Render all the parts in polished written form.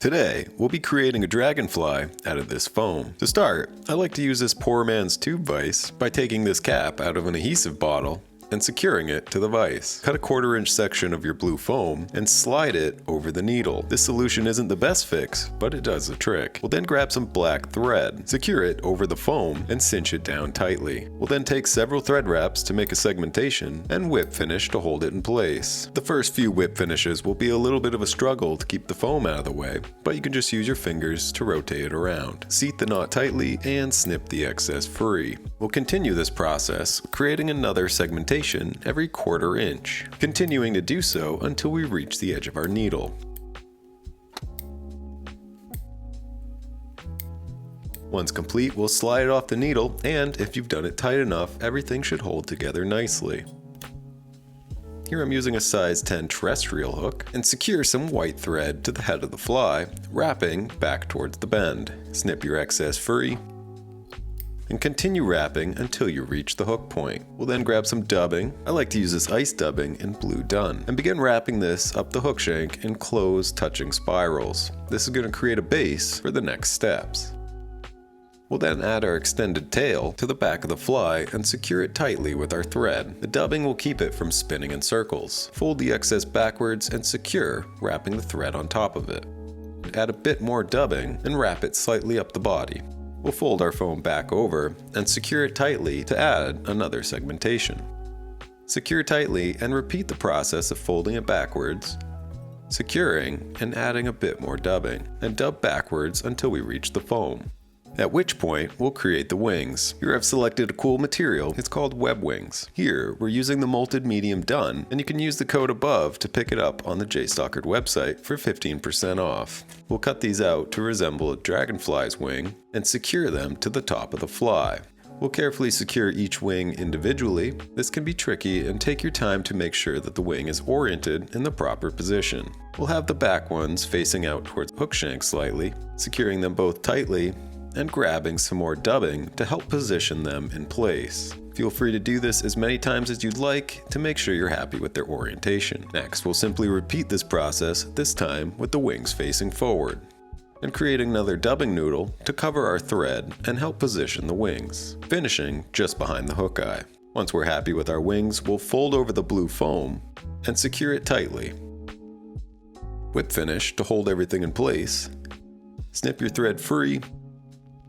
Today, we'll be creating a dragonfly out of this foam. To start, I like to use this poor man's tube vise by taking this cap out of an adhesive bottle and securing it to the vise. Cut a 1/4-inch section of your blue foam and slide it over the needle. This solution isn't the best fix, but it does the trick. We'll then grab some black thread, secure it over the foam, and cinch it down tightly. We'll then take several thread wraps to make a segmentation and whip finish to hold it in place. The first few whip finishes will be a little bit of a struggle to keep the foam out of the way, but you can just use your fingers to rotate it around. Seat the knot tightly and snip the excess free. We'll continue this process, creating another segmentation every 1/4 inch, continuing to do so until we reach the edge of our needle. Once complete, we'll slide it off the needle, and if you've done it tight enough, everything should hold together nicely. Here I'm using a size 10 terrestrial hook, and secure some white thread to the head of the fly, wrapping back towards the bend. Snip your excess free, and continue wrapping until you reach the hook point. We'll then grab some dubbing. I like to use this ice dubbing in blue dun, and begin wrapping this up the hook shank in close touching spirals. This is going to create a base for the next steps. We'll then add our extended tail to the back of the fly and secure it tightly with our thread. The dubbing will keep it from spinning in circles. Fold the excess backwards and secure, wrapping the thread on top of it. Add a bit more dubbing and wrap it slightly up the body. We'll fold our foam back over and secure it tightly to add another segmentation. Secure tightly and repeat the process of folding it backwards, securing and adding a bit more dubbing, and dub backwards until we reach the foam. At which point, we'll create the wings. Here I've selected a cool material, it's called web wings. Here, we're using the molted medium dun, and you can use the code above to pick it up on the JStalker website for 15% off. We'll cut these out to resemble a dragonfly's wing, and secure them to the top of the fly. We'll carefully secure each wing individually. This can be tricky, and take your time to make sure that the wing is oriented in the proper position. We'll have the back ones facing out towards hook shank slightly, securing them both tightly, and grabbing some more dubbing to help position them in place. Feel free to do this as many times as you'd like to make sure you're happy with their orientation. Next, we'll simply repeat this process, this time with the wings facing forward, and creating another dubbing noodle to cover our thread and help position the wings, finishing just behind the hook eye. Once we're happy with our wings, we'll fold over the blue foam and secure it tightly. Whip finish to hold everything in place. Snip your thread free,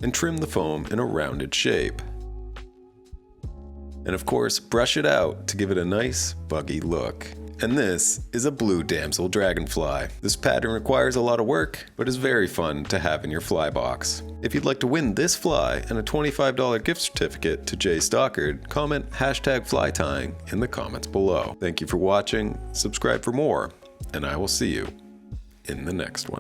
and trim the foam in a rounded shape. And of course, brush it out to give it a nice, buggy look. And this is a blue damsel dragonfly. This pattern requires a lot of work, but is very fun to have in your fly box. If you'd like to win this fly and a $25 gift certificate to JStalker, comment #flytying in the comments below. Thank you for watching, subscribe for more, and I will see you in the next one.